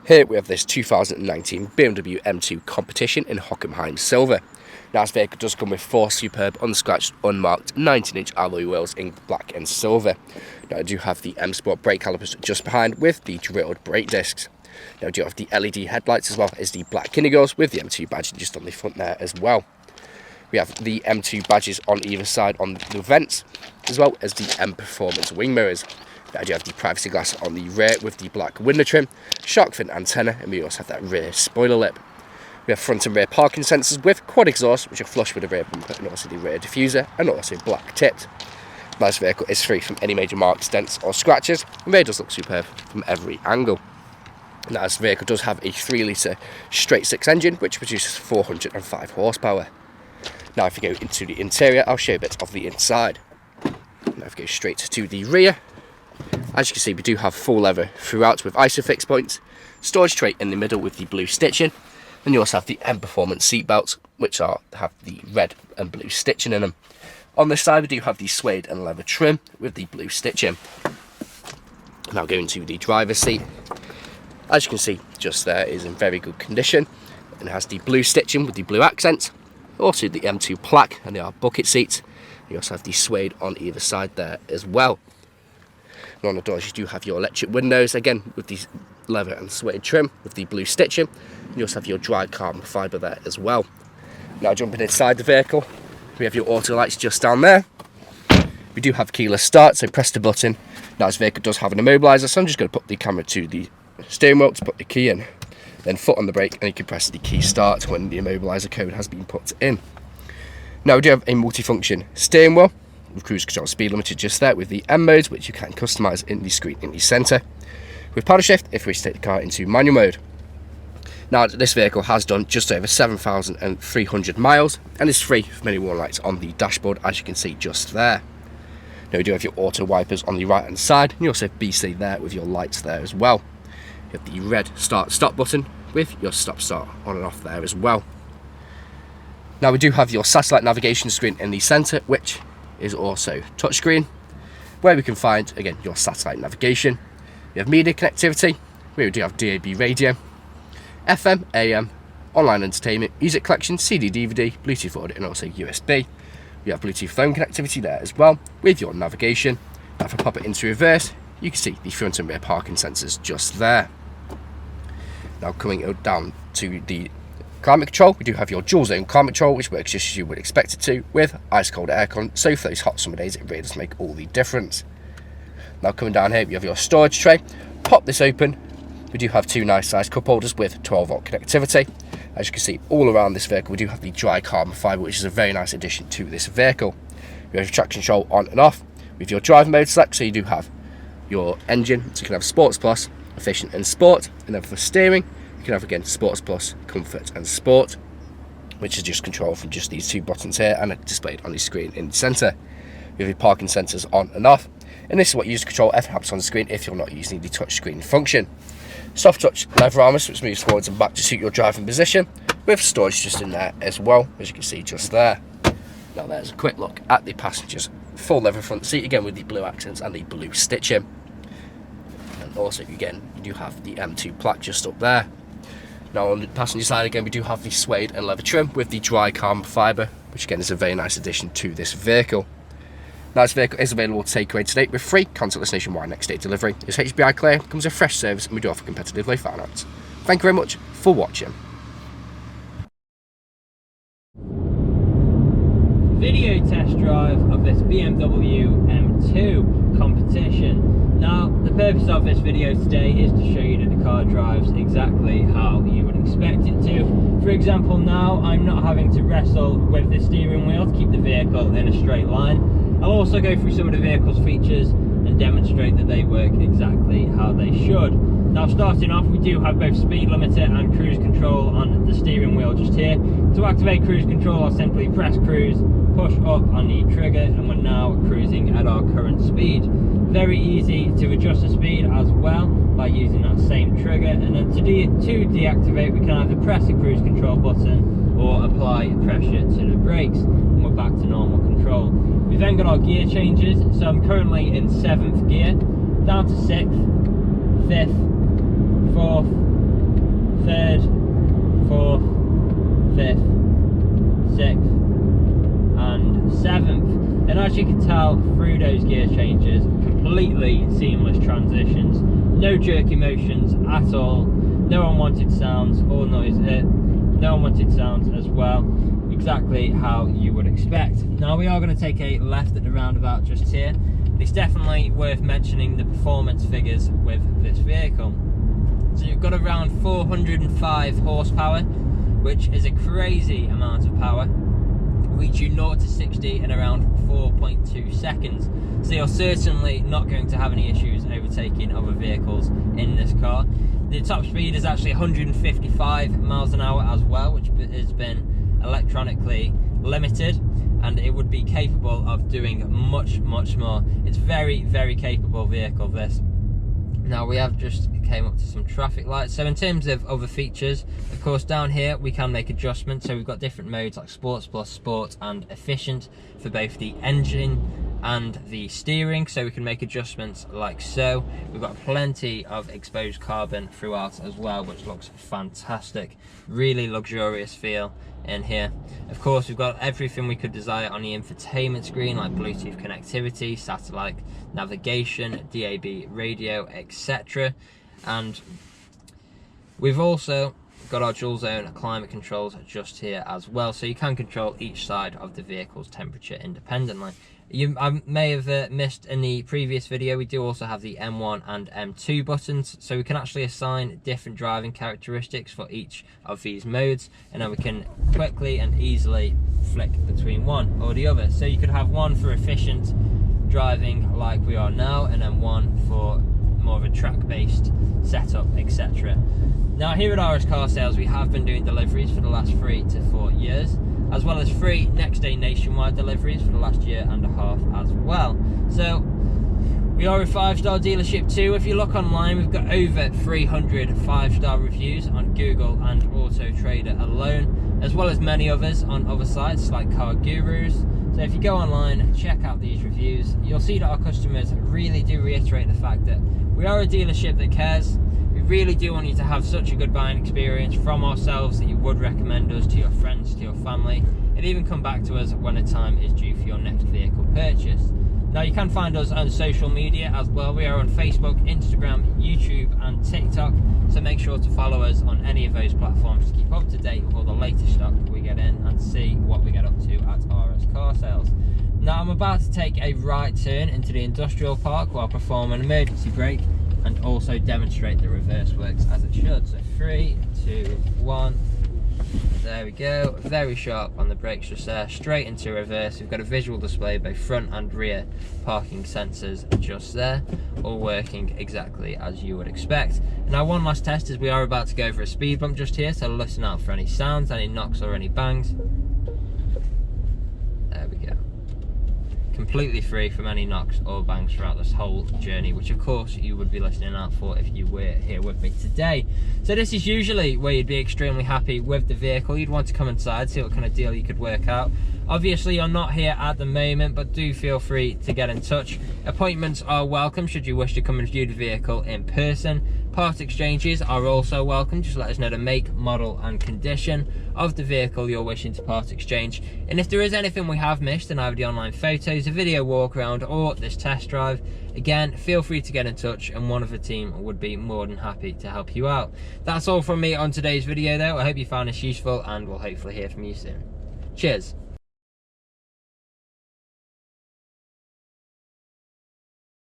Here we have this 2019 BMW M2 Competition in Hockenheim silver. Now this vehicle does come with 4 superb unscratched unmarked 19-inch alloy wheels in black and silver. Now I do have the M Sport brake calipers just behind with the drilled brake discs. Now I do have the LED headlights as well as the black Kinigos with the M2 badge just on the front there as well. We have the M2 badges on either side on the vents, as well as the M Performance wing mirrors. Now I do have the privacy glass on the rear with the black window trim, shark fin antenna, and we also have that rear spoiler lip. We have front and rear parking sensors with quad exhaust, which are flush with the rear bumper and also the rear diffuser, and also black tipped. Now this vehicle is free from any major marks, dents or scratches, and really does look superb from every angle. Now this vehicle does have a 3-litre straight 6 engine, which produces 405 horsepower. Now if you go into the interior, I'll show you a bit of the inside. Now if you go straight to the rear, as you can see we do have full leather throughout with ISOFIX points, storage tray in the middle with the blue stitching, and you also have the M Performance seat belts, which have the red and blue stitching in them. On this side we do have the suede and leather trim with the blue stitching. Now going to the driver's seat, as you can see just there is in very good condition and has the blue stitching with the blue accents. Also the M2 plaque, and they are bucket seats. You also have the suede on either side there as well. And on the doors you do have your electric windows, again with the leather and suede trim with the blue stitching. And you also have your dry carbon fibre there as well. Now jumping inside the vehicle, we have your auto lights just down there. We do have keyless start, so press the button. Now this vehicle does have an immobiliser, so I'm just going to put the camera to the steering wheel to put the key in. Then foot on the brake, and you can press the key start when the immobiliser code has been put in. Now we do have a multifunction steering wheel with cruise control speed limiter just there with the M modes, which you can customise in the screen in the centre. With paddle shift if we wish to take the car into manual mode. Now this vehicle has done just over 7,300 miles and is free from any warning lights on the dashboard, as you can see just there. Now we do have your auto wipers on the right hand side, and you also have BC there with your lights there as well. You have the red start stop button with your stop start on and off there as well. Now we do have your satellite navigation screen in the centre, which is also touchscreen, where we can find again your satellite navigation. We have media connectivity, where we do have DAB radio, FM, AM, online entertainment, music collection, CD, DVD, Bluetooth audio, and also USB. We have Bluetooth phone connectivity there as well with your navigation. Now if I pop it into reverse, you can see the front and rear parking sensors just there. Now coming down to the climate control, we do have your dual zone climate control, which works just as you would expect it to, with ice cold aircon, so for those hot summer days it really does make all the difference. Now coming down here, we have your storage tray. Pop this open, we do have 2 nice sized cup holders with 12-volt connectivity. As you can see all around this vehicle we do have the dry carbon fibre, which is a very nice addition to this vehicle. We have your traction control on and off with your drive mode select, so you do have your engine, so you can have Sports Plus, Efficient and Sport, and then for steering you can have again Sports Plus, Comfort and Sport, which is just controlled from just these 2 buttons here and are displayed on the screen in the centre. We have your parking sensors on and off, and this is what you use to control everything happens on the screen if you're not using the touch screen function. Soft touch leather armrest, which moves forwards and back to suit your driving position, with storage just in there as well, as you can see just there. Now there's a quick look at the passenger's full leather front seat, again with the blue accents and the blue stitching. And also again you do have the M2 plaque just up there. Now on the passenger side again we do have the suede and leather trim with the dry carbon fibre, which again is a very nice addition to this vehicle. Now this vehicle is available to take away today with free contactless nationwide next day delivery. It's HBI clear, comes with fresh service, and we do offer competitive low finance. Thank you very much for watching. Video test drive of this BMW M2 competition. Now the purpose of this video today is to show you that the car drives exactly how you would expect it to. For example, now I'm not having to wrestle with the steering wheel to keep the vehicle in a straight line. I'll also go through some of the vehicle's features and demonstrate that they work exactly how they should. Now starting off, we do have both speed limiter and cruise control on the steering wheel just here. To activate cruise control, I'll simply press cruise, push up on the trigger, and we're now cruising at our current speed. Very easy to adjust the speed as well by using that same trigger, and then to deactivate we can either press the cruise control button or apply pressure to the brakes, and we're back to normal control. We've then got our gear changes, so I'm currently in 7th gear, down to 6th, 5th, 4th, third, fourth, fifth, sixth, and seventh. And as you can tell through those gear changes, completely seamless transitions, no jerky motions at all, no unwanted sounds or noise, no unwanted sounds as well, exactly how you would expect. Now we are going to take a left at the roundabout just here. It's definitely worth mentioning the performance figures with this vehicle. So you've got around 405 horsepower, which is a crazy amount of power. Reach you 0 to 60 in around 4.2 seconds. So you're certainly not going to have any issues overtaking other vehicles in this car. The top speed is actually 155 miles an hour as well, which has been electronically limited, and it would be capable of doing much more. It's very capable vehicle, this. Now we have just came up to some traffic lights. So in terms of other features, of course down here we can make adjustments. So we've got different modes like Sports Plus, Sport and Efficient for both the engine and the steering, so we can make adjustments like so. We've got plenty of exposed carbon throughout as well, which looks fantastic. Really luxurious feel in here. Of course, we've got everything we could desire on the infotainment screen, like Bluetooth connectivity, satellite navigation, DAB radio, etc. And we've also got our dual zone climate controls just here as well, so you can control each side of the vehicle's temperature independently. I may have missed in the previous video, we do also have the M1 and M2 buttons, so we can actually assign different driving characteristics for each of these modes, and then we can quickly and easily flick between one or the other. So you could have one for efficient driving like we are now, and then one for more of a track-based setup, etc. Now here at RS Car Sales, we have been doing deliveries for the last 3 to 4 years, as well as free next day nationwide deliveries for the last year and a half as well. So we are a 5-star dealership too. If you look online, we've got over 300 5-star reviews on Google and Autotrader alone, as well as many others on other sites like Car Gurus. So if you go online and check out these reviews, you'll see that our customers really do reiterate the fact that we are a dealership that cares. We really do want you to have such a good buying experience from ourselves that you would recommend us to your friends, to your family, and even come back to us when a time is due for your next vehicle purchase. Now you can find us on social media as well. We are on Facebook, Instagram, YouTube and TikTok, so make sure to follow us on any of those platforms to keep up to date with all the latest stock we get in and see what we get up to at RS Car Sales. Now I'm about to take a right turn into the industrial park while perform an emergency brake and also demonstrate the reverse works as it should. So 3, 2, 1. There we go. Very sharp on the brakes just there. Straight into reverse. We've got a visual display, both front and rear parking sensors just there, all working exactly as you would expect. Now one last test is we are about to go over a speed bump just here, so listen out for any sounds, any knocks or any bangs. There we go. Completely free from any knocks or bangs throughout this whole journey, which of course you would be listening out for if you were here with me today. So this is usually where you'd be extremely happy with the vehicle. You'd want to come inside, see what kind of deal you could work out. Obviously you're not here at the moment, but do feel free to get in touch. Appointments are welcome should you wish to come and view the vehicle in person. Part exchanges are also welcome. Just let us know the make, model and condition of the vehicle you're wishing to part exchange. And if there is anything we have missed in either the online photos, a video walk around or this test drive, again, feel free to get in touch and one of the team would be more than happy to help you out. That's all from me on today's video though. I hope you found this useful and we'll hopefully hear from you soon. Cheers.